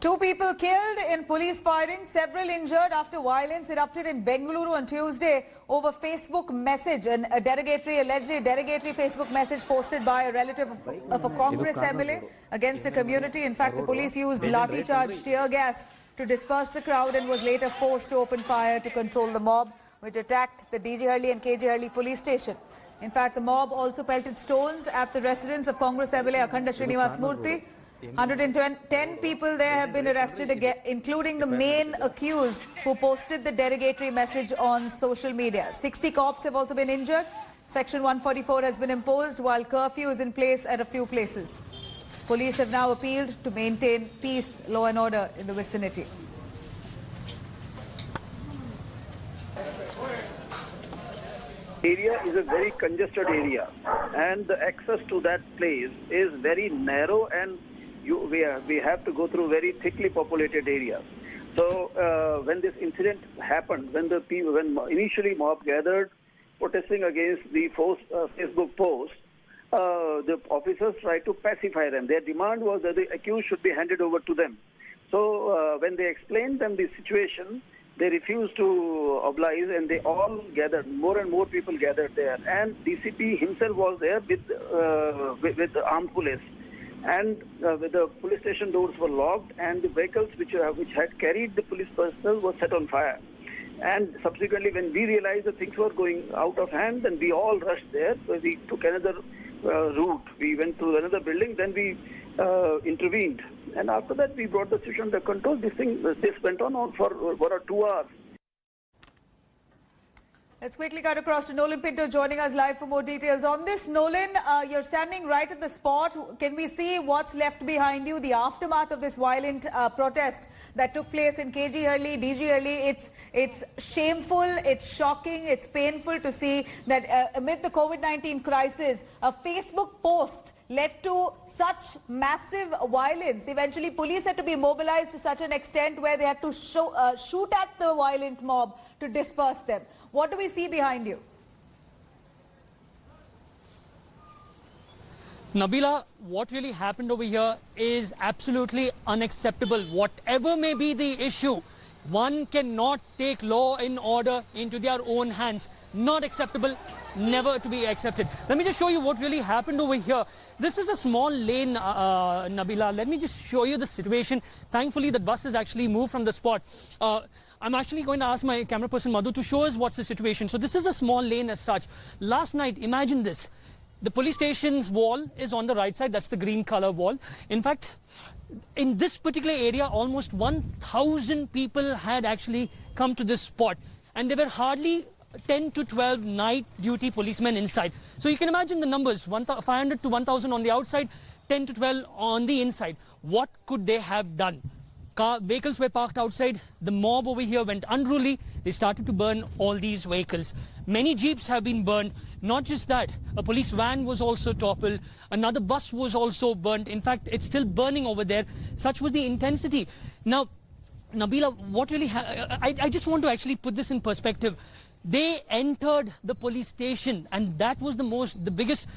Two people killed in police firing, several injured after violence erupted in Bengaluru on Tuesday over Facebook message. Allegedly a derogatory Facebook message posted by a relative of a Congress MLA against a community. In fact, the police used lathi charge tear gas to disperse the crowd and was later forced to open fire to control the mob, which attacked the DG Halli and KG Halli police station. In fact, the mob also pelted stones at the residence of Congress MLA Akhanda Srinivas Murthy. 110 people there have been arrested, including the main accused who posted the derogatory message on social media. 60 cops have also been injured. Section 144 has been imposed while curfew is in place at a few places. Police have now appealed to maintain peace, law and order in the vicinity. Area is a very congested area, and the access to that place is very narrow, and we have to go through very thickly populated areas. So when this incident happened, when initially mob gathered protesting against the Facebook post, the officers tried to pacify them. Their demand was that the accused should be handed over to them. So when they explained them the situation, they refused to oblige, and they all gathered. More and more people gathered there, and DCP himself was there with the armed police. And the police station doors were locked, and the vehicles which had carried the police personnel were set on fire. And subsequently, when we realized that things were going out of hand, then we all rushed there. So we took another route. We went to another building. Then we intervened, and after that, we brought the situation under control. This went on for 2 hours. Let's quickly cut across to Nolan Pinto joining us live for more details on this. Nolan, you're standing right at the spot. Can we see what's left behind you, the aftermath of this violent protest that took place in KG Halli, DG Halli? It's shameful, it's shocking, it's painful to see that amid the COVID-19 crisis, a Facebook post led to such massive violence. Eventually, police had to be mobilized to such an extent where they had to shoot at the violent mob to disperse them. What do we see behind you? Nabila, what really happened over here is absolutely unacceptable. Whatever may be the issue, one cannot take law and order into their own hands. Not acceptable, never to be accepted. Let me just show you what really happened over here. This is a small lane, Nabila. Let me just show you the situation. Thankfully, the bus has actually moved from the spot. I'm actually going to ask my camera person Madhu to show us what's the situation. So this is a small lane as such. Last night, imagine this. The police station's wall is on the right side. That's the green color wall. In fact, in this particular area, almost 1,000 people had actually come to this spot. And there were hardly 10 to 12 night duty policemen inside. So you can imagine the numbers, 500 to 1,000 on the outside, 10 to 12 on the inside. What could they have done? Vehicles were parked outside. The mob over here went unruly. They started to burn all these vehicles. Many jeeps have been burned. Not just that, a police van was also toppled. Another bus was also burnt. In fact, it's still burning over there. Such was the intensity. Now, Nabila, what really I just want to actually put this in perspective. They entered the police station, and that was the biggest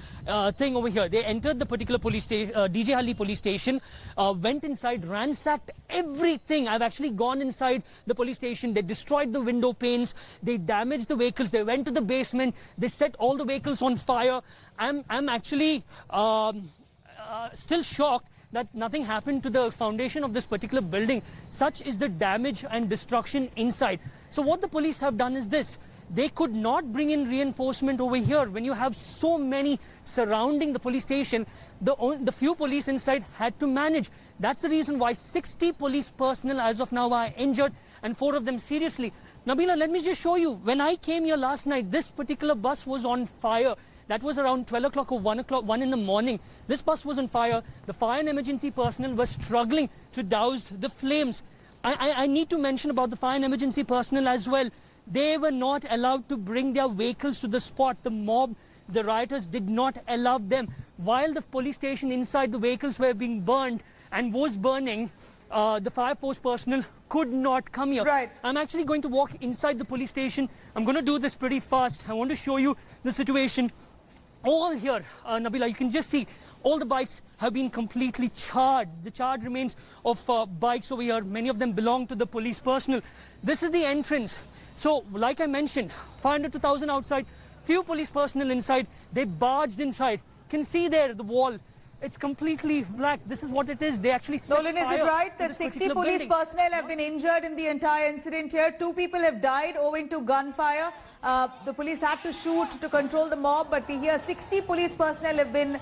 thing over here. They entered the particular police station, DG Halli police station, went inside, ransacked everything. I've actually gone inside the police station. They destroyed the window panes. They damaged the vehicles. They went to the basement. They set all the vehicles on fire. I'm actually still shocked that nothing happened to the foundation of this particular building. Such is the damage and destruction inside. So what the police have done is this. They could not bring in reinforcement over here. When you have so many surrounding the police station, the few police inside had to manage. That's the reason why 60 police personnel as of now are injured, and 4 of them seriously. Nabila, let me just show you. When I came here last night, this particular bus was on fire. That was around 12 o'clock or 1 in the morning. This bus was on fire. The fire and emergency personnel were struggling to douse the flames. I need to mention about the fire and emergency personnel as well. They were not allowed to bring their vehicles to the spot. The mob, the rioters did not allow them. While the police station inside, the vehicles were being burned and was burning, the fire force personnel could not come here. Right. I'm actually going to walk inside the police station. I'm going to do this pretty fast. I want to show you the situation. all here, Nabila, you can just see all the bikes have been completely charred. The charred remains of bikes over here. Many of them belong to the police personnel. This is the entrance. So, like I mentioned, 500 to 1,000 outside, few police personnel inside. They barged inside. Can see there the wall. It's completely black. This is what it is. They actually set Nolan, is it fire right to that this 60 particular police building. personnel have been injured in the entire incident here? 2 people have died owing to gunfire. The police had to shoot to control the mob, but we hear 60 police personnel have been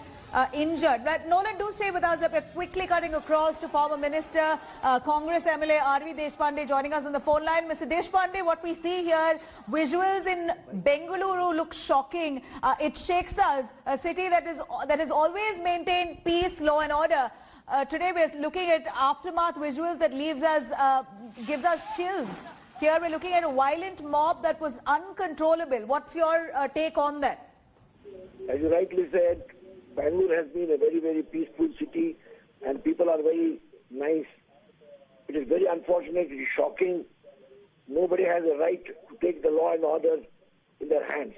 injured. But Nolan, do stay with us. We're quickly cutting across to former Minister, Congress MLA R.V. Deshpande joining us on the phone line. Mr. Deshpande, what we see here, visuals in Bengaluru look shocking. It shakes us, a city that has always maintained peace, law and order. Today we're looking at aftermath visuals that gives us chills. Here we're looking at a violent mob that was uncontrollable. What's your take on that? As you rightly said, Bangalore has been a very, very peaceful city and people are very nice. It is very unfortunate, it is shocking. Nobody has a right to take the law and order in their hands.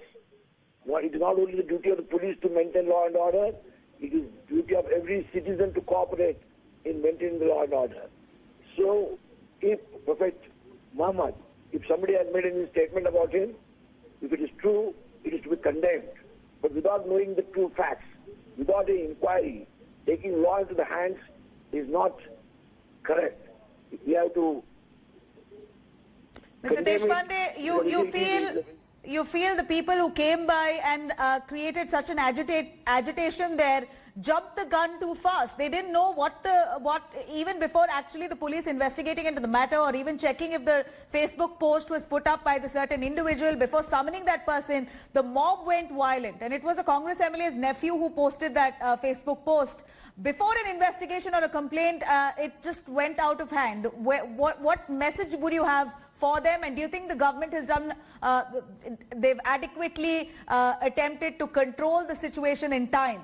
It is not only the duty of the police to maintain law and order, it is the duty of every citizen to cooperate in maintaining the law and order. So, if Prophet Muhammad, if somebody has made any statement about him, if it is true, it is to be condemned. But without knowing the true facts, without an inquiry, taking law into the hands is not correct. We have to... Mr. Deshpande, you feel the people who came by and created such an agitation there jumped the gun too fast. They didn't know even before actually the police investigating into the matter or even checking if the Facebook post was put up by the certain individual. Before summoning that person, the mob went violent, and it was a Congress MLA's nephew who posted that Facebook post. Before an investigation or a complaint, it just went out of hand. What message would you have for them, and do you think the government has done, they've adequately attempted to control the situation in time?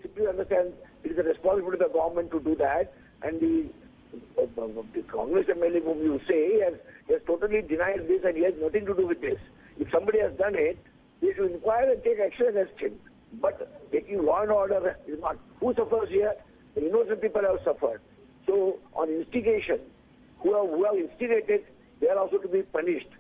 Simply understand, it is the responsibility of the government to do that, and the Congress MLA whom you say has totally denied this and he has nothing to do with this. If somebody has done it, they should inquire and take action against him. But taking law and order is not. Who suffers here? The innocent people have suffered. So on instigation, who have instigated, they are also to be punished.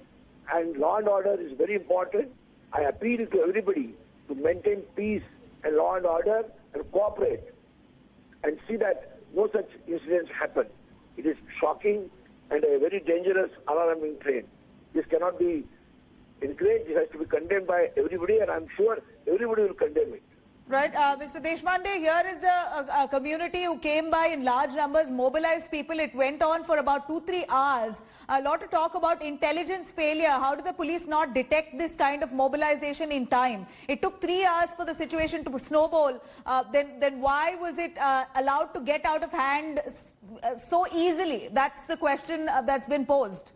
And law and order is very important. I appeal to everybody to maintain peace and law and order and cooperate and see that no such incidents happen. It is shocking and a very dangerous alarming trend. This cannot be encouraged. It has to be condemned by everybody, and I'm sure everybody will condemn it. Right. Mr. Deshpande, here is a community who came by in large numbers, mobilized people. It went on for about 2-3 hours. A lot of talk about intelligence failure. How did the police not detect this kind of mobilization in time? It took 3 hours for the situation to snowball. Then why was it allowed to get out of hand so easily? That's the question that's been posed.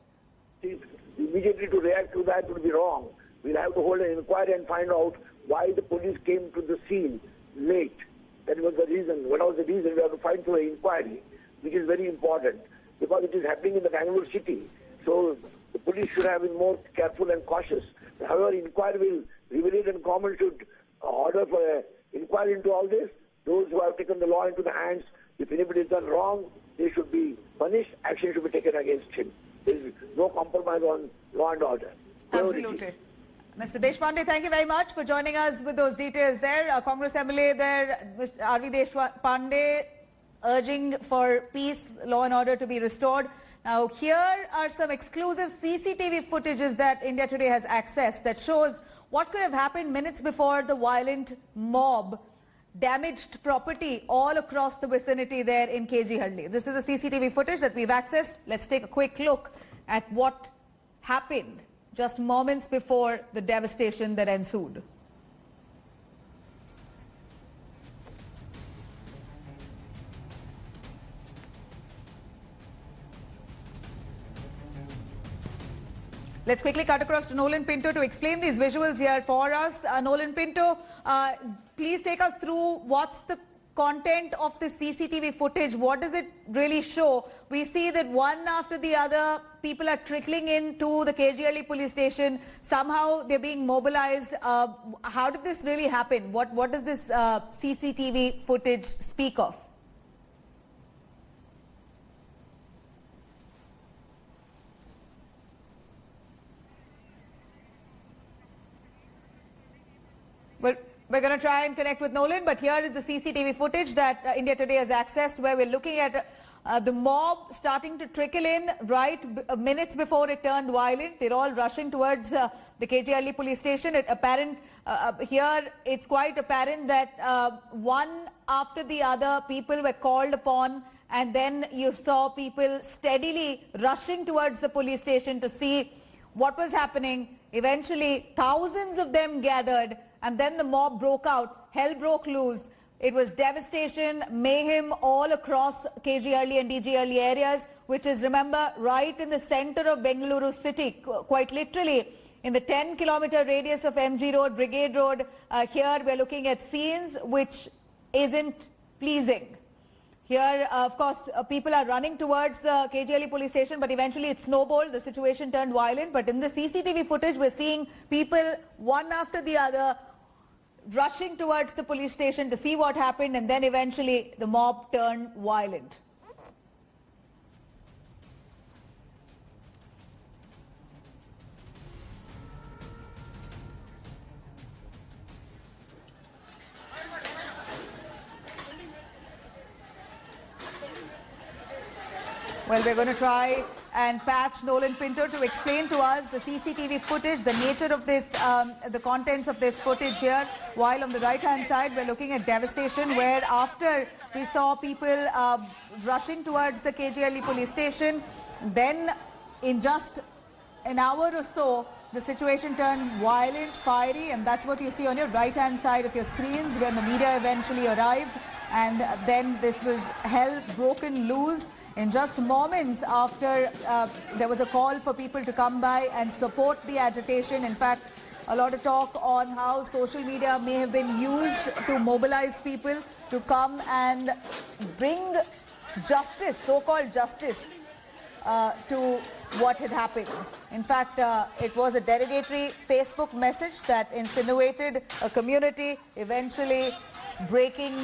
Immediately to react to that would be wrong. We'll have to hold an inquiry and find out why the police came to the scene late. That was the reason. What was the reason? We have to find through an inquiry, which is very important because it is happening in the Bangalore city. So the police should have been more careful and cautious. However, inquiry will reveal it, and government should order for an inquiry into all this. Those who have taken the law into the hands, if anybody has done wrong, they should be punished. Action should be taken against him. There is no compromise on law and order. Absolutely. Mr. Deshpande, thank you very much for joining us with those details there. Congress MLA there, Mr. R.V. Deshpande, urging for peace, law and order to be restored. Now, here are some exclusive CCTV footages that India Today has accessed that shows what could have happened minutes before the violent mob damaged property all across the vicinity there in KG Halli. This is a CCTV footage that we've accessed. Let's take a quick look at what happened just moments before the devastation that ensued. Let's quickly cut across to Nolan Pinto to explain these visuals here for us. Nolan Pinto, please take us through what's the content of the CCTV footage? What does it really show? We see that one after the other, people are trickling into the KGLE police station. Somehow they're being mobilized. How did this really happen? What does this CCTV footage speak of? Well, we're going to try and connect with Nolan, but here is the CCTV footage that India Today has accessed, where we're looking at the mob starting to trickle in right minutes before it turned violent. They're all rushing towards the KGLE police station. Here, it's quite apparent that one after the other, people were called upon, and then you saw people steadily rushing towards the police station to see what was happening. Eventually, thousands of them gathered, and then the mob broke out. Hell broke loose. It was devastation, mayhem all across KGLE and DGLE areas, which is, remember, right in the center of Bengaluru city, quite literally in the 10-kilometer radius of MG Road, Brigade Road. Here we're looking at scenes which isn't pleasing. Here, of course, people are running towards the KGLE police station, but eventually it snowballed. The situation turned violent. But in the CCTV footage, we're seeing people, one after the other, rushing towards the police station to see what happened, and then eventually the mob turned violent. Well, we're going to try and patch Nolan Pinto to explain to us the CCTV footage, the nature of this, the contents of this footage here. While on the right-hand side, we're looking at devastation, where after we saw people rushing towards the KGLE police station, then in just an hour or so, the situation turned violent, fiery, and that's what you see on your right-hand side of your screens when the media eventually arrived. And then this was hell broken loose. In just moments after there was a call for people to come by and support the agitation. In fact, a lot of talk on how social media may have been used to mobilize people to come and bring justice, so-called justice, to what had happened. In fact, it was a derogatory Facebook message that insinuated a community, eventually breaking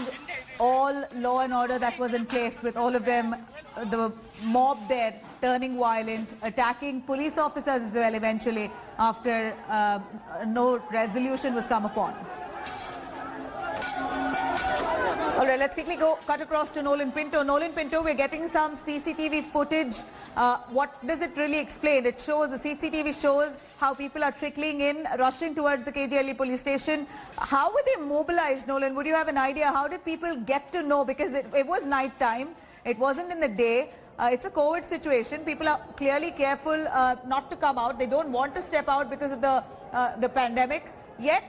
all law and order that was in place, with all of them, the mob there turning violent, attacking police officers as well eventually, after no resolution was come upon. All right, let's quickly cut across to Nolan Pinto. Nolan Pinto, we're getting some CCTV footage. What does it really explain? It shows, the CCTV shows how people are trickling in, rushing towards the KGLE police station. How were they mobilized, Nolan? Would you have an idea? How did people get to know? Because it was night time. It wasn't in the day. It's a COVID situation. People are clearly careful not to come out. They don't want to step out because of the pandemic. Yet,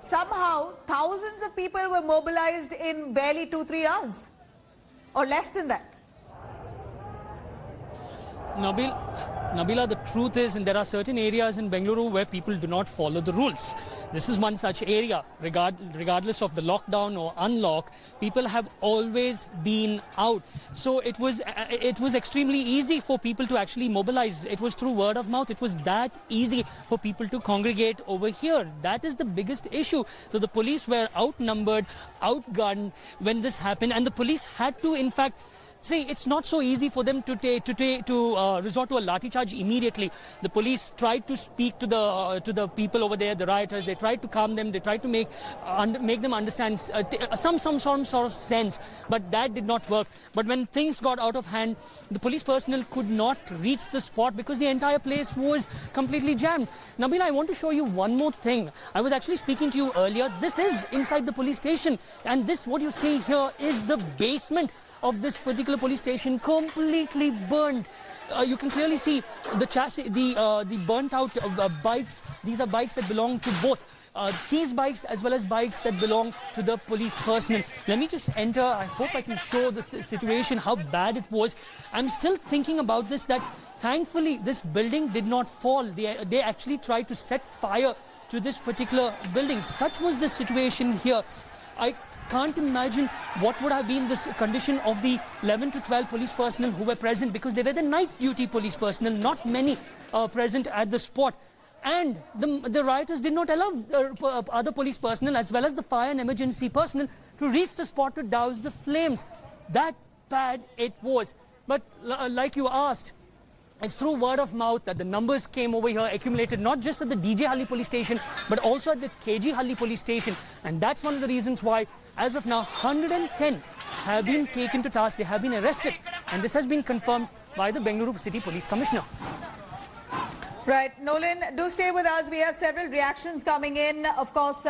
somehow, thousands of people were mobilized in barely 2-3 hours, or less than that. Nabila, the truth is, and there are certain areas in Bengaluru where people do not follow the rules. This is one such area. Regardless of the lockdown or unlock, people have always been out. So it was extremely easy for people to actually mobilize. It was through word of mouth. It was that easy for people to congregate over here. That is the biggest issue. So the police were outnumbered, outgunned when this happened, and the police had to, in fact, see, it's not so easy for them to resort to a lathi charge immediately. The police tried to speak to the people over there, the rioters. They tried to calm them. They tried to make them understand some sort of sense, but that did not work. But when things got out of hand, the police personnel could not reach the spot because the entire place was completely jammed. Nabila, I want to show you one more thing. I was actually speaking to you earlier. This is inside the police station, and this, what you see here, is the basement of this particular police station, completely burned. You can clearly see the chassis, the burnt out bikes. These are bikes that belong to both seized bikes as well as bikes that belong to the police personnel. Let me just enter. I hope I can show the situation, how bad it was. I'm still thinking about this, that thankfully this building did not fall. They actually tried to set fire to this particular building. Such was the situation here. can't imagine what would have been this condition of the 11 to 12 police personnel who were present, because they were the night duty police personnel, not many present at the spot. And the rioters did not allow other police personnel as well as the fire and emergency personnel to reach the spot to douse the flames. That bad it was. But like you asked, it's through word of mouth that the numbers came over here, accumulated not just at the DJ Halli police station, but also at the KG Halli police station. And that's one of the reasons why, as of now, 110 have been taken to task. They have been arrested. And this has been confirmed by the Bengaluru City Police Commissioner. Right. Nolan, do stay with us. We have several reactions coming in. Of course,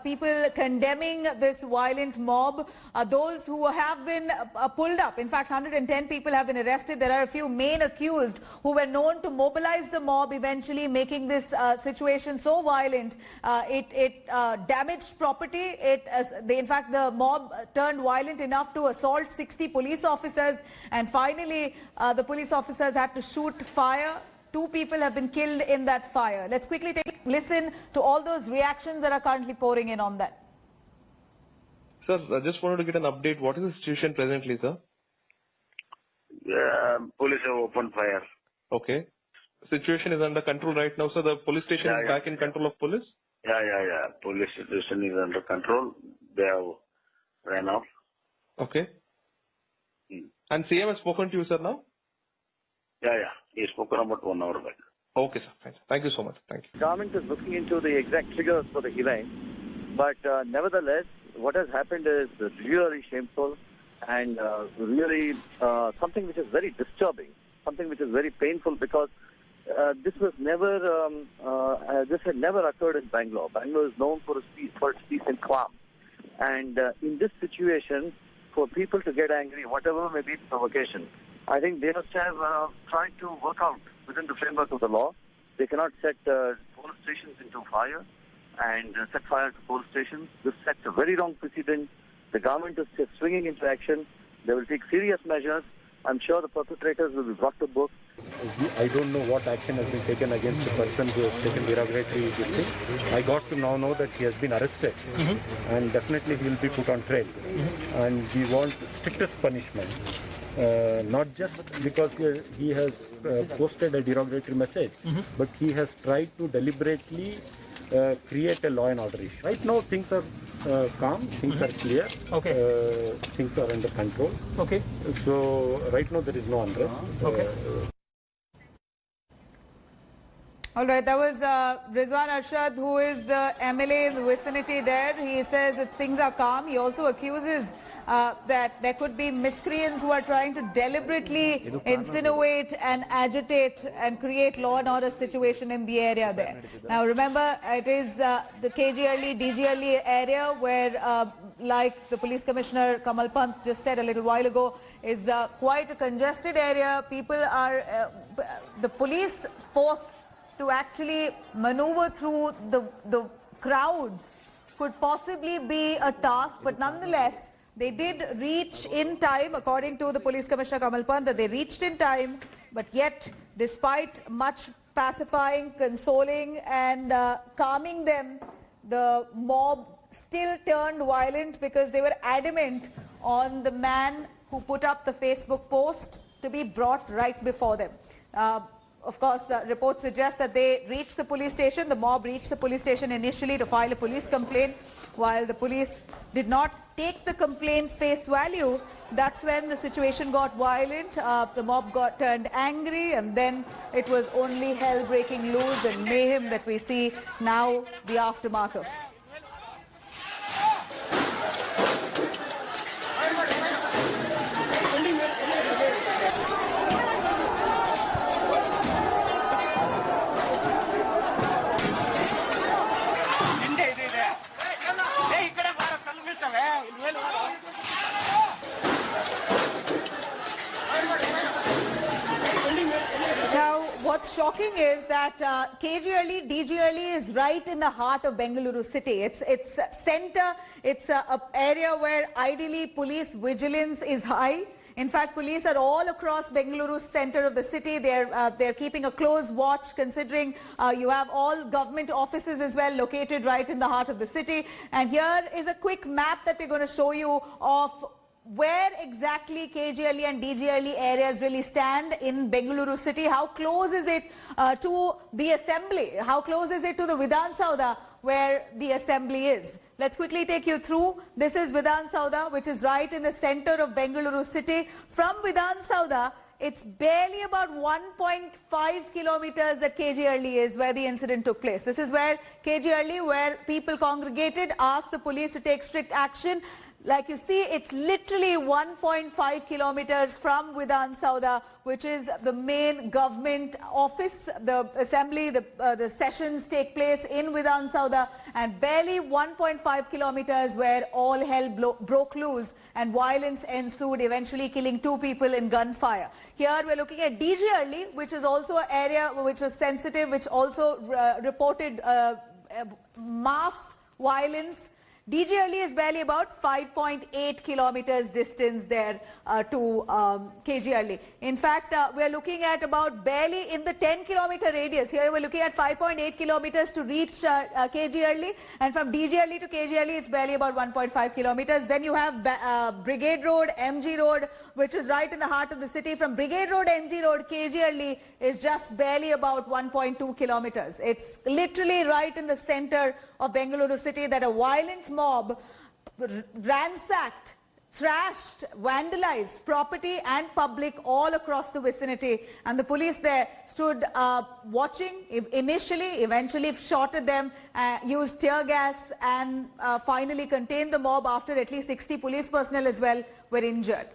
people condemning this violent mob. Those who have been pulled up. In fact, 110 people have been arrested. There are a few main accused who were known to mobilize the mob, eventually making this situation so violent. It damaged property. In fact, the mob turned violent enough to assault 60 police officers. And finally, the police officers had to shoot fire. 2 people have been killed in that fire. Let's quickly listen to all those reactions that are currently pouring in on that. Sir, I just wanted to get an update. What is the situation presently, sir? Police have opened fire. Okay. Situation is under control right now, sir. The police station is back in control of police? Yeah. Police situation is under control. They have ran off. Okay. And CM has spoken to you, sir, now? Yeah. He spoken about 1 hour back. Okay, sir. Fine. Thank you so much. Thank you. The government is looking into the exact triggers for the event, but nevertheless, what has happened is really shameful and really something which is very disturbing, something which is very painful, because this had never occurred in Bangalore. Bangalore is known for its peace and calm, and in this situation, for people to get angry, whatever may be the provocation, I think they must have tried to work out within the framework of the law. They cannot set police stations into fire and set fire to police stations. This sets a very wrong precedent. The government is just swinging into action. They will take serious measures. I'm sure the perpetrators will be brought to book. I don't know what action has been taken against the person who has taken derogatory this thing. I got to now know that he has been arrested, and definitely he will be put on trial. And we want strictest punishment. Not just because he has posted a derogatory message, but he has tried to deliberately create a law and order issue. Right now things are calm, things are clear, things are under control. Okay. So right now there is no unrest. Okay. All right, that was Rizwan Arshad, who is the MLA in the vicinity there. He says that things are calm. He also accuses that there could be miscreants who are trying to deliberately insinuate and agitate and create law and order situation in the area there. Now remember, it is the KG DG Halli area where, like the Police Commissioner Kamal Pant just said a little while ago, is quite a congested area. People are, the police force to actually maneuver through the crowds could possibly be a task, but nonetheless, they did reach in time, according to the Police Commissioner Kamal Pant, that they reached in time, but yet, despite much pacifying, consoling and calming them, the mob still turned violent because they were adamant on the man who put up the Facebook post to be brought right before them. Of course, reports suggest that they reached the police station. The mob reached the police station initially to file a police complaint. While the police did not take the complaint face value, that's when the situation got violent. The mob got turned angry, and then it was only hell breaking loose and mayhem that we see now, the aftermath of. Now, what's shocking is that KG Halli, DG Halli is right in the heart of Bengaluru city. It's center. It's an area where ideally police vigilance is high. In fact, police are all across Bengaluru's center of the city. They're keeping a close watch, considering you have all government offices as well located right in the heart of the city. And here is a quick map that we're going to show you of where exactly KG Early and DG Early areas really stand in Bengaluru city. How close is it to the assembly? How close is it to the Vidhan Sauda where the assembly is? Let's quickly take you through. This is Vidhan Sauda, which is right in the center of Bengaluru city. From Vidhan Sauda, it's barely about 1.5 kilometers that KG Early is, where the incident took place. This is where KG Early, where people congregated, asked the police to take strict action. Like you see, it's literally 1.5 kilometers from Vidhan Sauda, which is the main government office. The assembly, the sessions take place in Vidhan Sauda, and barely 1.5 kilometers where all hell broke loose and violence ensued, eventually killing 2 people in gunfire. Here we're looking at DG Early, which is also an area which was sensitive, which also reported mass violence. DG Early is barely about 5.8 kilometers distance there to KG Early. In fact, we're looking at about barely in the 10-kilometer radius. Here we're looking at 5.8 kilometers to reach KG Early, and from DG Early to KG Early it's barely about 1.5 kilometers. Then you have Brigade Road, MG Road, which is right in the heart of the city. From Brigade Road, MG Road, KG Early is just barely about 1.2 kilometers. It's literally right in the center of Bengaluru city that a violent mob ransacked, trashed, vandalized property and public all across the vicinity, and the police there stood watching initially, eventually shot at them, used tear gas, and finally contained the mob after at least 60 police personnel as well were injured.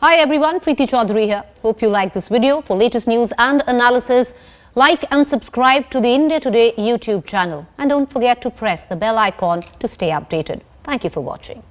Hi everyone, Preeti Chaudhary here. Hope you like this video. For latest news and analysis, like and subscribe to the India Today YouTube channel, and don't forget to press the bell icon to stay updated. Thank you for watching.